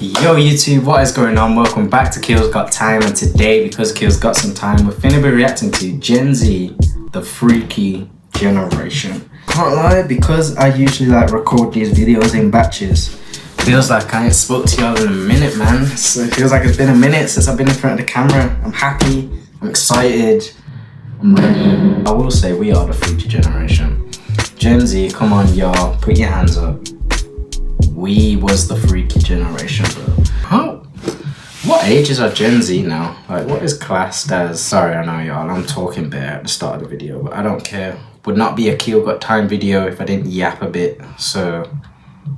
Yo YouTube, what is going on? Welcome back to Kills Got Time, and today, because Kills got some time, we're finna be reacting to Gen Z, the freaky generation. Can't lie, because I usually record these videos in batches, feels like I ain't spoke to y'all in a minute, man. So it feels like it's been a minute since I've been in front of the camera. I'm happy, I'm excited, I'm ready. I will say we are the freaky generation. Gen Z, come on y'all, put your hands up. We was the freaky generation, bro. How? What ages are Gen Z now? Like, what is classed as? Sorry, I know y'all, I'm talking bare at the start of the video, but I don't care. Would not be a Kill Got Time video if I didn't yap a bit. So,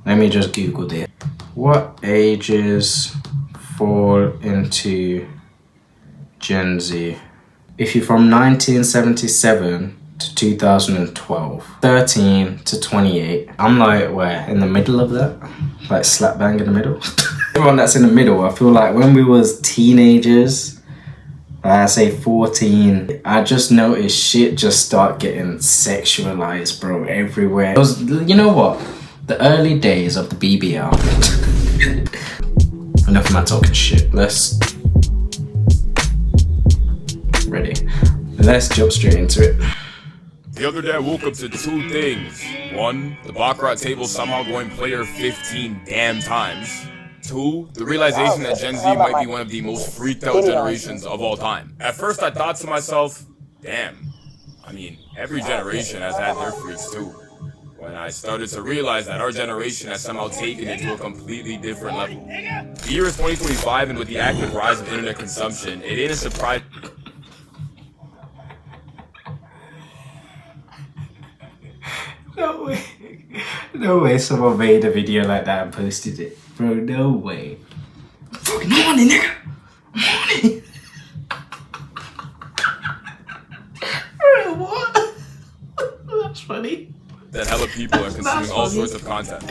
let me just Google this. What ages fall into Gen Z? If you're from 1977 to 2012, 13 to 28. I'm like, where? In the middle of that? Like slap bang in the middle? Everyone that's in the middle, I feel like when we was teenagers, I say 14, I just noticed shit just start getting sexualized, bro, everywhere. It was, you know what? The early days of the BBL. Enough of my talking shit. Ready. Let's jump straight into it. The other day I woke up to two things. One, the Baccarat table somehow going player 15 damn times. Two, the realization that Gen Z might be one of the most freaked out generations of all time. At first I thought to myself, damn, I mean, every generation has had their freaks too. When I started to realize that our generation has somehow taken it to a completely different level. The year is 2025, and with the active rise of internet consumption, it ain't a surprise. No way someone made a video like that and posted it. Bro, no way. Fucking horny, nigga. I'm horny. Bro, what? That's funny. That hella people are consuming all sorts of content,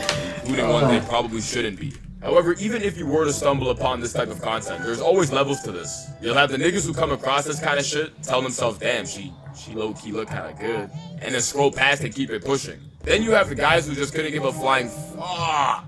including one they probably shouldn't be. However, even if you were to stumble upon this type of content, there's always levels to this. You'll have the niggas who come across this kind of shit, tell themselves, damn, she low-key look kinda good, and then scroll past and keep it pushing. Then you have the guys who just couldn't give a flying fuck,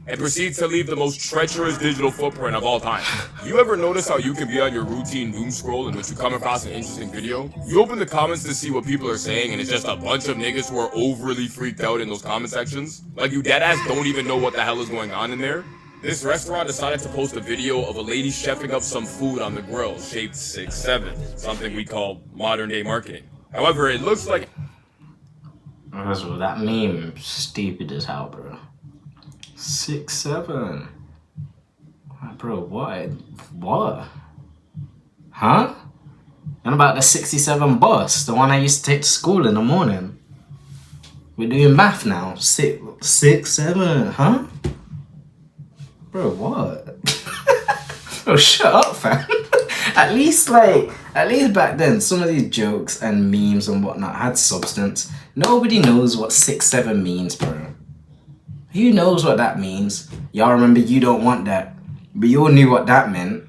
and proceed to leave the most treacherous digital footprint of all time. You ever notice how you can be on your routine doom scroll in which you come across an interesting video? You open the comments to see what people are saying, and it's just a bunch of niggas who are overly freaked out in those comment sections. Like you deadass don't even know what the hell is going on in there. This restaurant decided to post a video of a lady chefing up some food on the grill shaped 6'7", something we call modern day marketing. However, it looks like... First of all, that meme stupid as hell, bro. 6'7". Bro, what? What? Huh? And about the 67 bus, the one I used to take to school in the morning. We're doing math now. 6'7", huh? Bro, what? Bro, shut up, fam. At least back then, some of these jokes and memes and whatnot had substance. Nobody knows what 6'7" means, bro. Who knows what that means? Y'all remember You Don't Want That. But you all knew what that meant.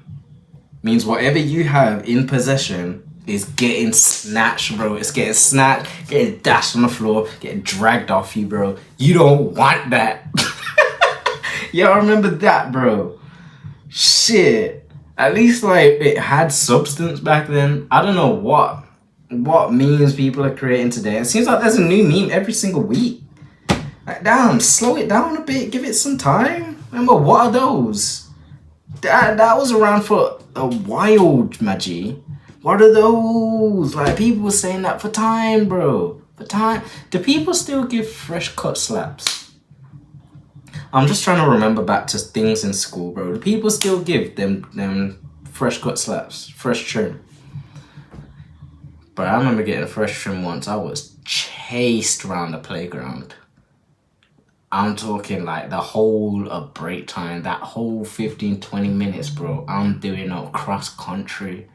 Means whatever you have in possession is getting snatched, bro. It's getting snatched, getting dashed on the floor, getting dragged off you, bro. You don't want that. Y'all remember that, bro? Shit. At least it had substance back then. I don't know what memes people are creating today. It seems like there's a new meme every single week. Like, damn, slow it down a bit. Give it some time. Remember, what are those? That was around for a while, Maggie. What are those? Like, people were saying that for time, bro. For time. Do people still give fresh cut slaps? I'm just trying to remember back to things in school, bro. Do people still give them fresh cut slaps? Fresh trim? But I remember getting a fresh trim once. I was chased around the playground. I'm talking like the whole of break time, that whole 15-20 minutes, bro. I'm doing up cross country,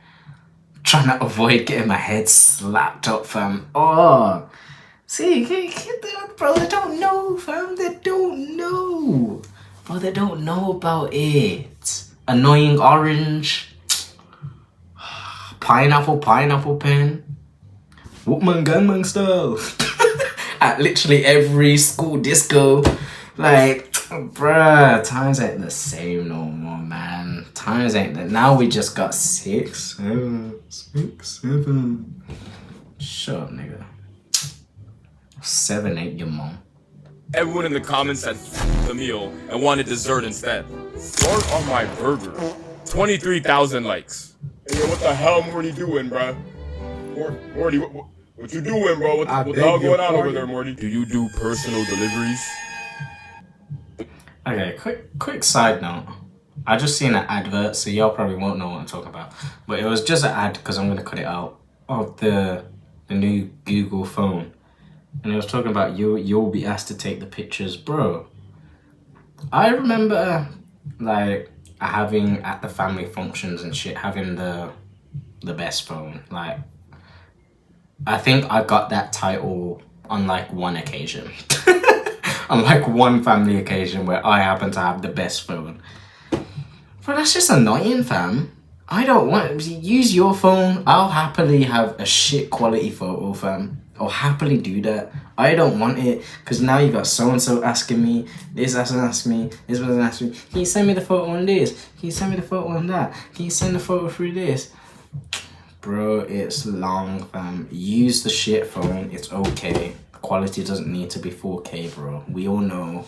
trying to avoid getting my head slapped up, fam. Oh, see, bro, they don't know, fam. They don't know, bro. They don't know about it. Annoying orange, pineapple pen, Whoopman Gunman style. At literally every school disco, like Bruh, times ain't the same no more, man. Times ain't that. Now we just got 6, 7, 6, 7. Shut up, nigga. 7 ain't your mom. Everyone in the comments said the meal and wanted dessert instead. Fart on my burger. 23,000 likes. Hey, what the hell Morty doing, bruh? Morty, what you doing, bro? What the hell going on over there, Morty? Do you do personal deliveries? Okay, quick side note. I just seen an advert, so y'all probably won't know what I'm talking about. But it was just an ad, because I'm going to cut it out, of the new Google phone. And it was talking about you'll be asked to take the pictures. Bro, I remember, like, having, at the family functions and shit, having the best phone. Like, I think I got that title on, like, one occasion. On, like, one family occasion where I happen to have the best phone. But that's just annoying, fam. I don't want to use your phone. I'll happily have a shit quality photo, fam. I'll happily do that. I don't want it, because now you got so-and-so asking me, this person asking me, this person asking me, can you send me the photo on this? Can you send me the photo on that? Can you send the photo through this? Bro, it's long, fam. Use the shit phone. It's okay. Quality doesn't need to be 4K, bro. We all know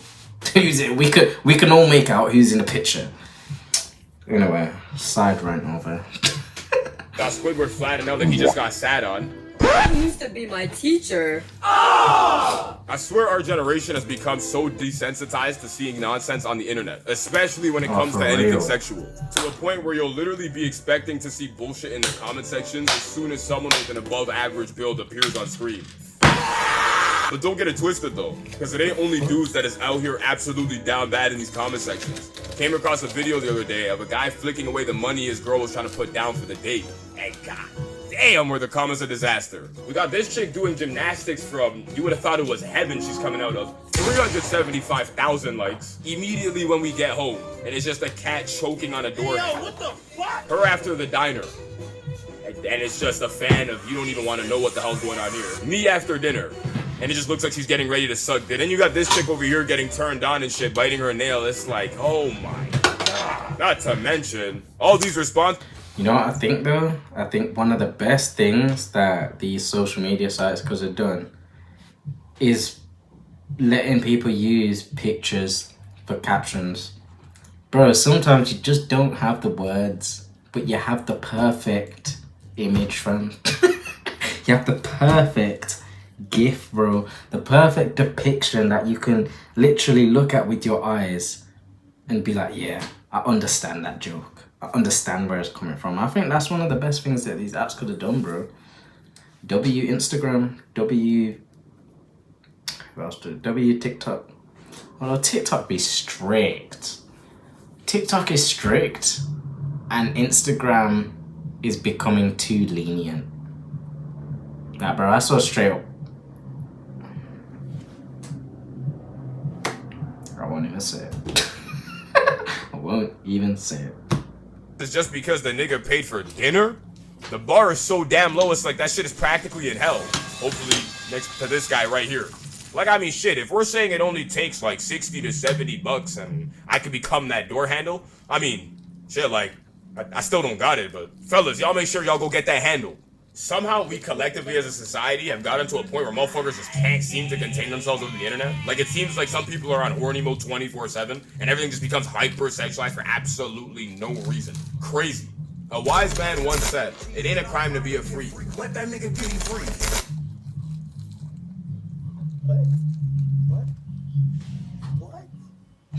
who's it. We can all make out who's in the picture. Anyway, side rant over. Got Squidward flat and now that he just got sat on. He used to be my teacher. I swear our generation has become so desensitized to seeing nonsense on the internet, especially when it comes to anything real. sexual. To the point where you'll literally be expecting to see bullshit in the comment sections as soon as someone with an above average build appears on screen. But don't get it twisted though, because it ain't only dudes that is out here absolutely down bad in these comment sections. Came across a video the other day of a guy flicking away the money his girl was trying to put down for the date. And god damn, were the comments a disaster. We got this chick doing gymnastics from, you would have thought it was heaven she's coming out of. 375,000 likes immediately when we get home, and it's just a cat choking on a door. Yo, what the fuck? Her after the diner. And it's just a fan of, you don't even want to know what the hell's going on here. Me after dinner. And it just looks like she's getting ready to suck dick. Then you got this chick over here getting turned on and shit, biting her nail. It's like, oh my god. Not to mention, all these responses. You know what I think though? I think one of the best things that these social media sites could have done is letting people use pictures for captions. Bro, sometimes you just don't have the words, but you have the perfect image, fam. You have the perfect GIF, bro. The perfect depiction that you can literally look at with your eyes and be like, yeah, I understand that joke. I understand where it's coming from. I think that's one of the best things that these apps could have done, bro. W Instagram, W TikTok. Although TikTok be strict. TikTok is strict, and Instagram is becoming too lenient. Nah, bro, I saw straight up. I won't even say it. I won't even say it. It's just because the nigga paid for dinner? The bar is so damn low, it's like that shit is practically in hell. Hopefully next to this guy right here. Like, I mean, shit, if we're saying it only takes like 60 to 70 bucks and I could become that door handle, I mean, shit, like, I still don't got it, but fellas, y'all make sure y'all go get that handle. Somehow we collectively as a society have gotten to a point where motherfuckers just can't seem to contain themselves over the internet. Like, it seems like some people are on horny mode 24/7 and everything just becomes hyper-sexualized for absolutely no reason. Crazy. A wise man once said, it ain't a crime to be a freak. Let that nigga be free.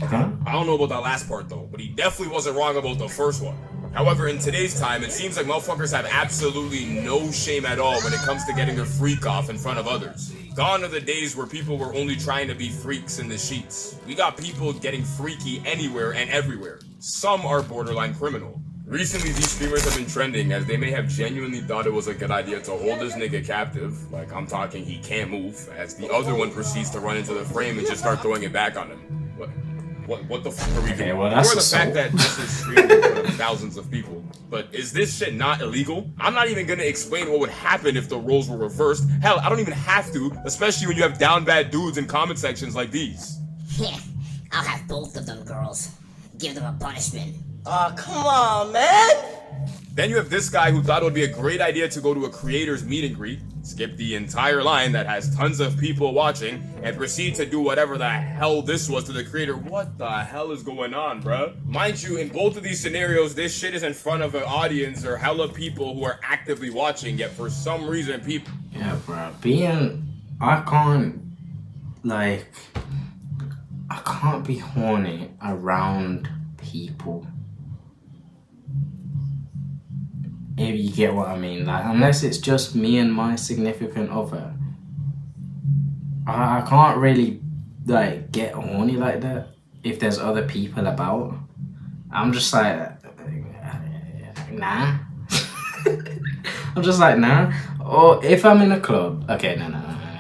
Huh? I don't know about that last part though, but he definitely wasn't wrong about the first one. However, in today's time, it seems like motherfuckers have absolutely no shame at all when it comes to getting their freak off in front of others. Gone are the days where people were only trying to be freaks in the sheets. We got people getting freaky anywhere and everywhere. Some are borderline criminal. Recently, these streamers have been trending as they may have genuinely thought it was a good idea to hold this nigga captive, like I'm talking he can't move, as the other one proceeds to run into the frame and just start throwing it back on him. What the fuck are we doing? Well, that's or the fact that this is streamed in front of thousands of people. But is this shit not illegal? I'm not even gonna explain what would happen if the roles were reversed. Hell, I don't even have to, especially when you have down bad dudes in comment sections like these. I'll have both of them girls. Give them a punishment. Aw, come on, man! Then you have this guy who thought it would be a great idea to go to a creator's meet and greet, skip the entire line that has tons of people watching, and proceed to do whatever the hell this was to the creator. What the hell is going on, bruh? Mind you, in both of these scenarios, this shit is in front of an audience or hella people who are actively watching, yet for some reason people... Yeah, bro. I can't be horny around people. If you get what I mean, like, unless it's just me and my significant other, I can't really, like, get horny like that if there's other people about. I'm just like, nah. I'm just like, nah. Or if I'm in a club, okay, no.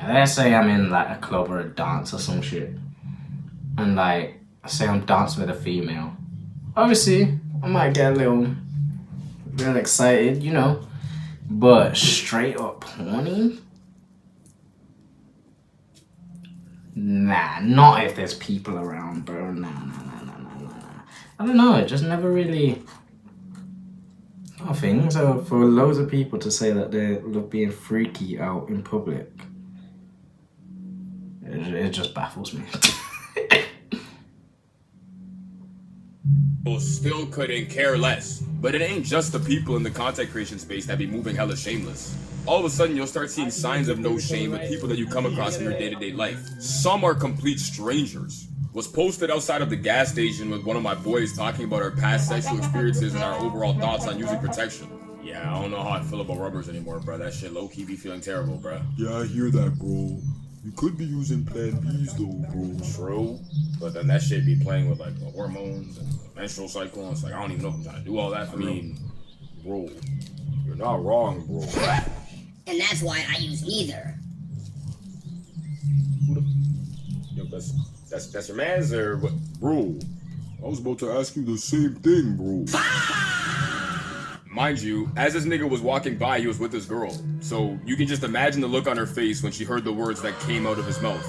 Let's say I'm in, like, a club or a dance or some shit, and, like, say I'm dancing with a female. Obviously, I might get a little excited, you know, but straight up horny? Nah, not if there's people around, bro. Nah. I don't know, it just never really... I think so. For loads of people to say that they love being freaky out in public, it just baffles me. Still couldn't care less. But it ain't just the people in the content creation space that be moving hella shameless. All of a sudden, you'll start seeing signs of no shame with people that you come across in your day-to-day life. Some are complete strangers. Was posted outside of the gas station with one of my boys talking about our past sexual experiences and our overall thoughts on using protection. Yeah, I don't know how I feel about rubbers anymore, bro. That shit low-key be feeling terrible, bro. Yeah, I hear that, bro. You could be using Plan Bs though, bro. True, but then that shit be playing with like the hormones and the menstrual cycle, and it's like I don't even know if I'm trying to do all that. I mean, bro, you're not wrong, bro. And that's why I use neither. Yo, that's your man's or what? Bro, I was about to ask you the same thing, bro. Mind you, as this nigga was walking by, he was with this girl. So you can just imagine the look on her face when she heard the words that came out of his mouth.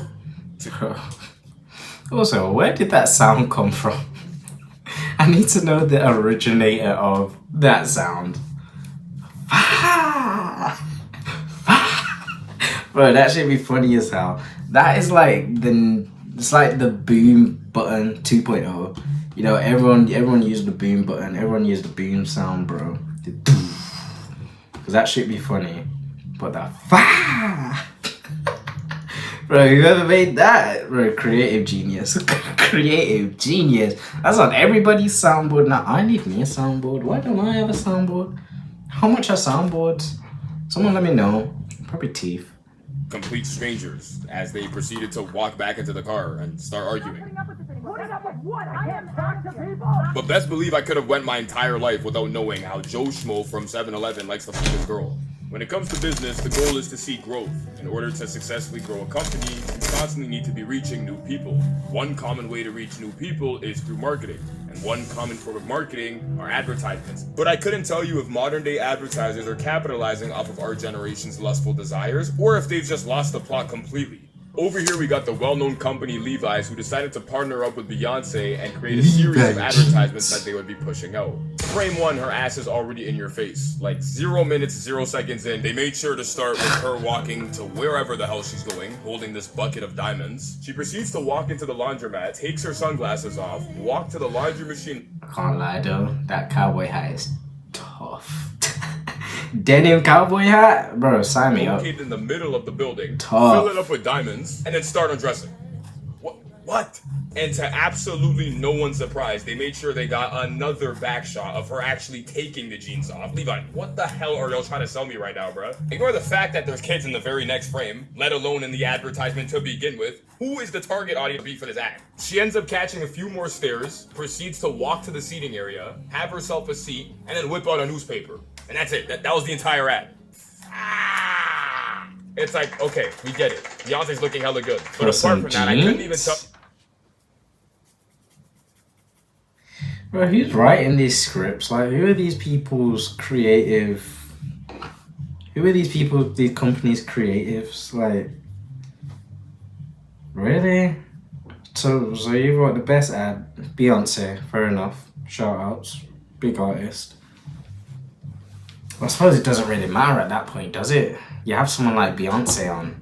Also, where did that sound come from? I need to know the originator of that sound. Bro, that should be funny as hell. That is like it's like the boom button 2.0. You know, everyone used the boom button. Everyone used the boom sound, bro. Cause that should be funny. But that bro, whoever made that, bro, creative genius. Creative genius. That's on everybody's soundboard. Now I need me a soundboard. Why don't I have a soundboard? How much are soundboards? Someone let me know. Probably teeth. Complete strangers as they proceeded to walk back into the car and start arguing. But best believe I could have went my entire life without knowing how Joe Schmo from 7-Eleven likes to fuck his girl. When it comes to business, the goal is to see growth. In order to successfully grow a company, you constantly need to be reaching new people. One common way to reach new people is through marketing, and one common form of marketing are advertisements. But I couldn't tell you if modern day advertisers are capitalizing off of our generation's lustful desires, or if they've just lost the plot completely. Over here we got the well-known company Levi's, who decided to partner up with Beyonce and create a series of advertisements that they would be pushing out. Frame 1, her ass is already in your face. Like 0 minutes, 0 seconds in, they made sure to start with her walking to wherever the hell she's going, holding this bucket of diamonds. She proceeds to walk into the laundromat, takes her sunglasses off, walk to the laundry machine. I can't lie though, that cowboy hat is tough. Denim cowboy hat? Bro, sign me up. Located in the middle of the building, Tough. fill it up with diamonds, and then start undressing. What? And to absolutely no one's surprise, they made sure they got another back shot of her actually taking the jeans off. Levi, what the hell are y'all trying to sell me right now, bro? Ignore the fact that there's kids in the very next frame, let alone in the advertisement to begin with. Who is the target audience to be for this ad? She ends up catching a few more stairs, proceeds to walk to the seating area, have herself a seat, and then whip out a newspaper. And that's it. That was the entire ad. It's like, okay, we get it. Beyonce's looking hella good. But apart from that, I couldn't even tell. Bro, who's writing these scripts? Like, who are these people's creative... Who are these people, these companies' creatives? Like, really? So you wrote the best ad, Beyonce, fair enough. Shout outs, big artist. I suppose it doesn't really matter at that point, does it? You have someone like Beyonce on.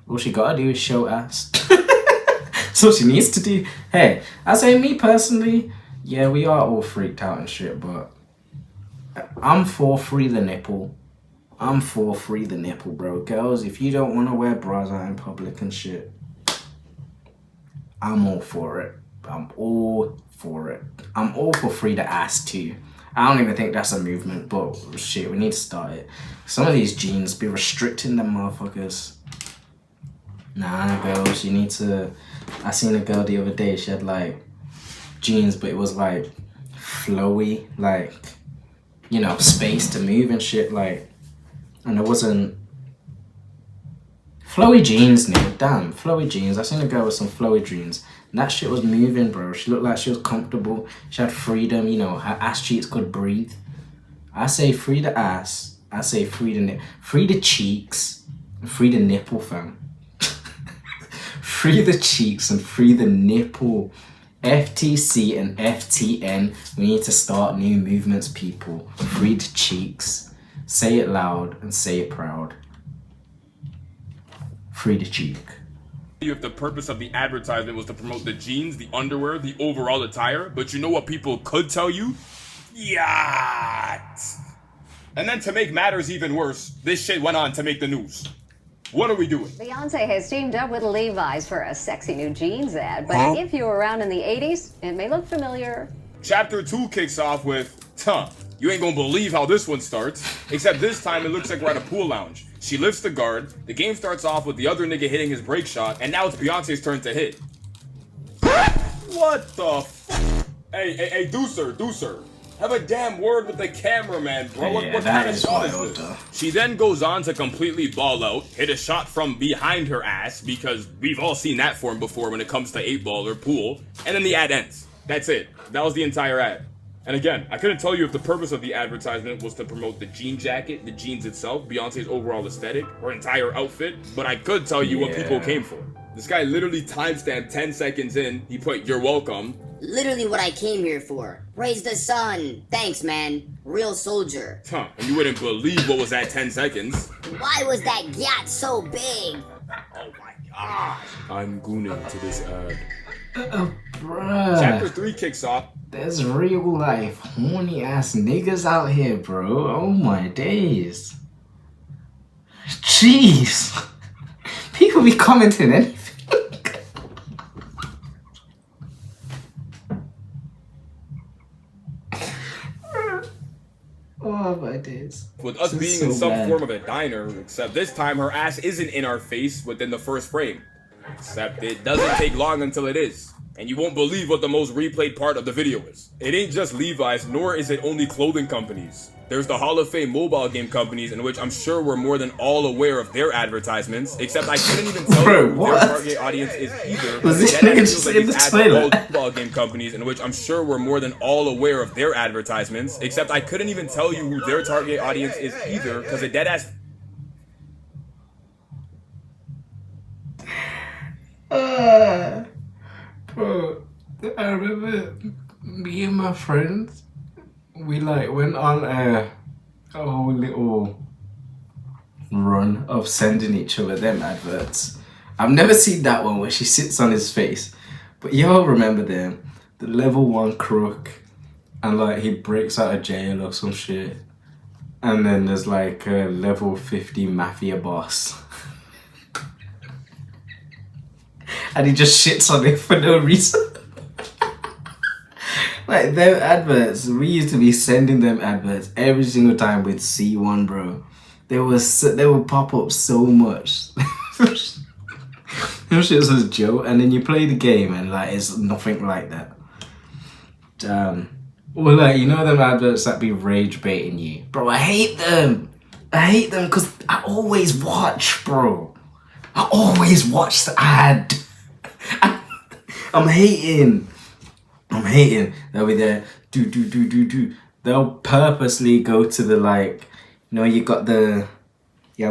All she gotta do is show ass. That's all she needs to do. Hey, I say me personally, yeah, we are all freaked out and shit, but I'm for free the nipple. I'm for free the nipple, bro. Girls, if you don't want to wear bras out in public and shit, I'm all for it. I'm all for it. I'm all for free the ass too. I don't even think that's a movement, but shit, we need to start it. Some of these jeans be restricting them motherfuckers. Nah, girls, you need to... I seen a girl the other day, she had like jeans, but it was like flowy, like, you know, space to move and shit, like, and it wasn't... Flowy jeans, Nick, damn, flowy jeans. I seen a girl with some flowy jeans. And that shit was moving, bro. She looked like she was comfortable. She had freedom, you know, her ass cheeks could breathe. I say free the ass. I say free the free the cheeks. Free the nipple, fam. Free the cheeks and free the nipple. FTC and FTN. We need to start new movements, people. Free the cheeks. Say it loud and say it proud. Free the cheek. If the purpose of the advertisement was to promote the jeans, the underwear, the overall attire, but you know what people could tell you? Yacht! And then to make matters even worse, this shit went on to make the news. What are we doing? Beyonce has teamed up with Levi's for a sexy new jeans ad, but if you were around in the 80s, it may look familiar. Chapter 2 kicks off with, you ain't gonna believe how this one starts, except this time it looks like we're at a pool lounge. She lifts the guard, the game starts off with the other nigga hitting his break shot, and now it's Beyonce's turn to hit. What the f? Hey, Deucer. Have a damn word with the cameraman, bro. Yeah, what that kind of is shot is wild, this? though. She then goes on to completely ball out, hit a shot from behind her ass, because we've all seen that form before when it comes to 8-ball or pool, and then the ad ends. That's it. That was the entire ad. And again, I couldn't tell you if the purpose of the advertisement was to promote the jean jacket, the jeans itself, Beyonce's overall aesthetic, her entire outfit, but I could tell you what people came for. This guy literally timestamped 10 seconds in, he put, "You're welcome." Literally what I came here for. Raise the sun. Thanks, man. Real soldier. And you wouldn't believe what was at 10 seconds. Why was that yacht so big? Oh my gosh. I'm gooning to this ad. Bruh. Chapter 3 kicks off. There's real life horny ass niggas out here, bro. Oh my days. Jeez. People be commenting anything. Oh my days. With us This is being in so some bad. form of a diner, except this time her ass isn't in our face within the first frame. Except it doesn't take long until it is. And you won't believe what the most replayed part of the video is. It ain't just Levi's, nor is it only clothing companies. There's the Hall of Fame mobile game companies, in which I'm sure we're more than all aware of their advertisements, except I couldn't even tell Bro, you who their what? target audience is either. Was this That nigga actually just feels in these the ads trailer? are all mobile game companies, in which I'm sure we're more than all aware of their advertisements, except I couldn't even tell you who their target audience is either, because a deadass Bro, I remember me and my friends, we like went on a whole little run of sending each other them adverts. I've never seen that one where she sits on his face, but y'all remember them, the level 1 crook, and like he breaks out of jail or some shit, and then there's like a level 50 mafia boss. And he just shits on it for no reason. Like, them adverts, we used to be sending them adverts every single time with C1, bro. They would pop up so much. Them shits was a joke, and then you play the game and like it's nothing like that. Well, like, you know them adverts that be rage baiting you? Bro, I hate them. I hate them because I always watch, bro. I always watch the ad. I'm hating. They'll be there, do. They'll purposely go to the, like, you know, you have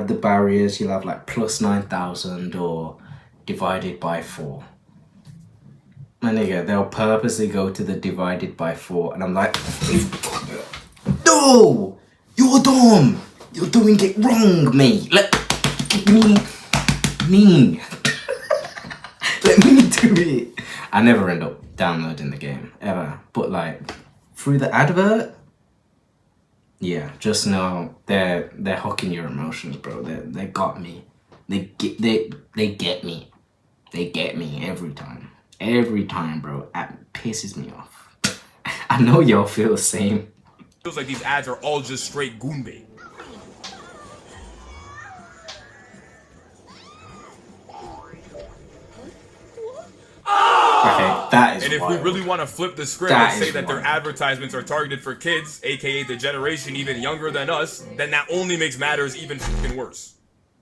the barriers, you'll have like plus 9,000 or divided by 4. My nigga, they'll purposely go to the divided by 4, and I'm like, no, you're dumb. You're doing it wrong, mate. Let me let me do it. I never end up downloading the game ever, but like through the advert, yeah, just know they're hooking your emotions, bro. They got me. They get me. They get me every time. Every time, bro. It pisses me off. I know y'all feel the same. Feels like these ads are all just straight goon bait. Okay, that is And if wild. we really want to flip the script That and say is that their wild. advertisements are targeted for kids, aka the generation even younger than us, then that only makes matters even fucking worse.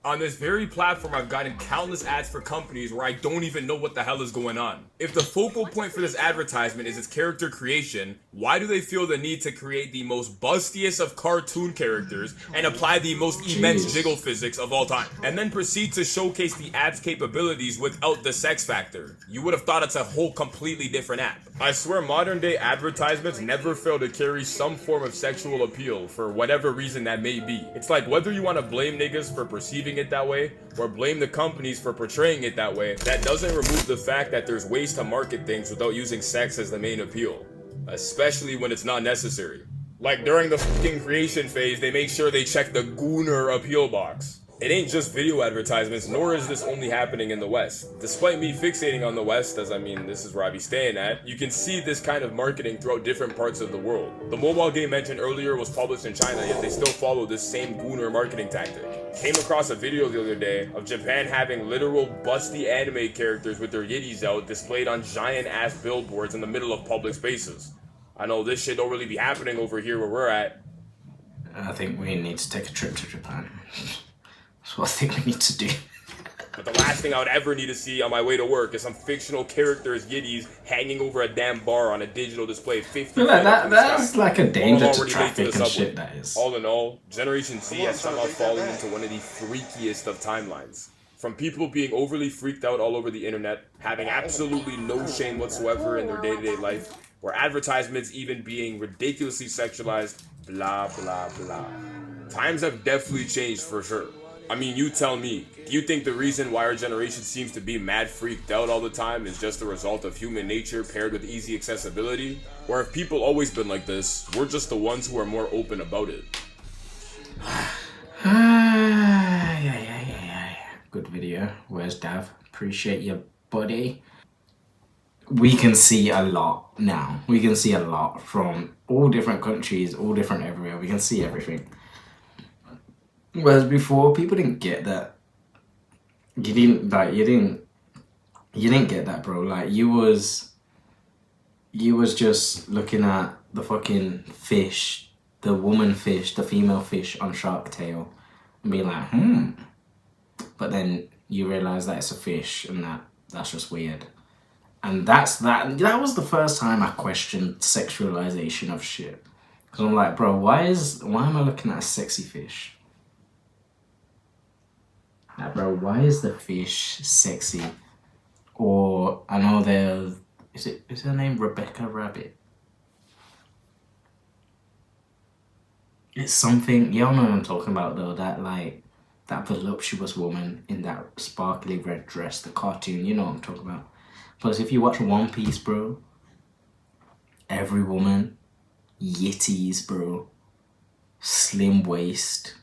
On this very platform, I've gotten countless ads for companies where I don't even know what the hell is going on. If the focal point for this advertisement is its character creation, why do they feel the need to create the most bustiest of cartoon characters and apply the most immense jiggle physics of all time? And then proceed to showcase the ad's capabilities without the sex factor? You would have thought it's a whole completely different app. I swear modern day advertisements never fail to carry some form of sexual appeal for whatever reason that may be. It's like whether you want to blame niggas for perceiving it that way or blame the companies for portraying it that way, that doesn't remove the fact that there's ways to market things without using sex as the main appeal, especially when it's not necessary. Like during the fucking creation phase, they make sure they check the gooner appeal box. It ain't just video advertisements, nor is this only happening in the West. Despite me fixating on the West, as I mean, this is where I be staying at, you can see this kind of marketing throughout different parts of the world. The mobile game mentioned earlier was published in China, yet they still follow this same gooner marketing tactic. Came across a video the other day of Japan having literal busty anime characters with their yiddies out displayed on giant ass billboards in the middle of public spaces. I know this shit don't really be happening over here where we're at. I think we need to take a trip to Japan. That's what I think we need to do. But the last thing I would ever need to see on my way to work is some fictional characters yiddies hanging over a damn bar on a digital display 50 Like feet up in the that's sky. like a danger I'm to already late to the traffic and subway. shit, that is. All in all, Generation Z has somehow fallen into one of the freakiest of timelines. From people being overly freaked out all over the internet, having absolutely no shame whatsoever in their day-to-day life, or advertisements even being ridiculously sexualized, blah blah blah. Times have definitely changed for sure. I mean, you tell me, do you think the reason why our generation seems to be mad freaked out all the time is just the result of human nature paired with easy accessibility? Or have people always been like this, we're just the ones who are more open about it? Yeah. Good video. Where's Dav? Appreciate your buddy. We can see a lot now. We can see a lot from all different countries, all different everywhere. We can see everything. Whereas before, people didn't get that. You didn't get that, bro. Like you was just looking at the fucking fish, the woman fish, the female fish on Shark Tale, and being like, But then you realize that it's a fish, and that's just weird. And that was the first time I questioned sexualization of shit. Cause I'm like, bro, why am I looking at a sexy fish? Like, bro, why is the fish sexy? Or I know is her name Rebecca Rabbit? It's something, y'all know what I'm talking about though, that voluptuous woman in that sparkly red dress, the cartoon, you know what I'm talking about. Plus, if you watch One Piece, bro, every woman, yitties, bro, slim waist,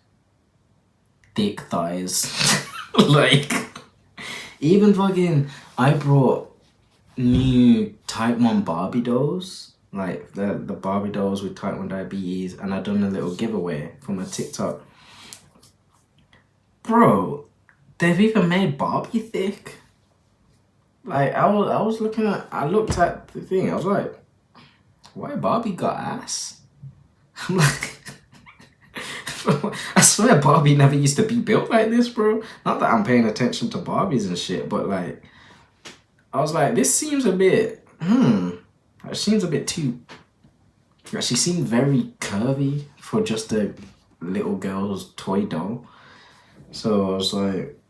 thick thighs, like, even fucking, I brought new type 1 Barbie dolls, like the Barbie dolls with type 1 diabetes, and I done a little giveaway for my TikTok. Bro, they've even made Barbie thick. Like, I looked at the thing, I was like, why Barbie got ass? I'm like, I swear Barbie never used to be built like this, bro. Not that I'm paying attention to Barbies and shit, but like, I was like, this seems a bit, it seems a bit too, she seemed very curvy for just a little girl's toy doll. So I was like,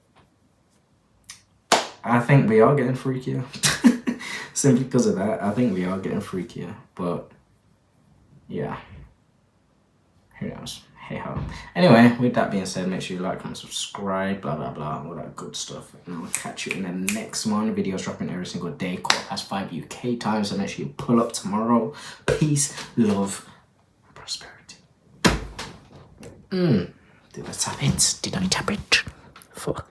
I think we are getting freakier. Simply because of that, I think we are getting freakier. But yeah, who knows? Hey ho. Anyway, with that being said, make sure you like, comment, subscribe, blah blah blah, all that good stuff. And I'll catch you in the next one. Videos dropping every single day, 5 UK time. So make sure you pull up tomorrow. Peace, love, and prosperity. Did I tap it? Did I tap it? Fuck.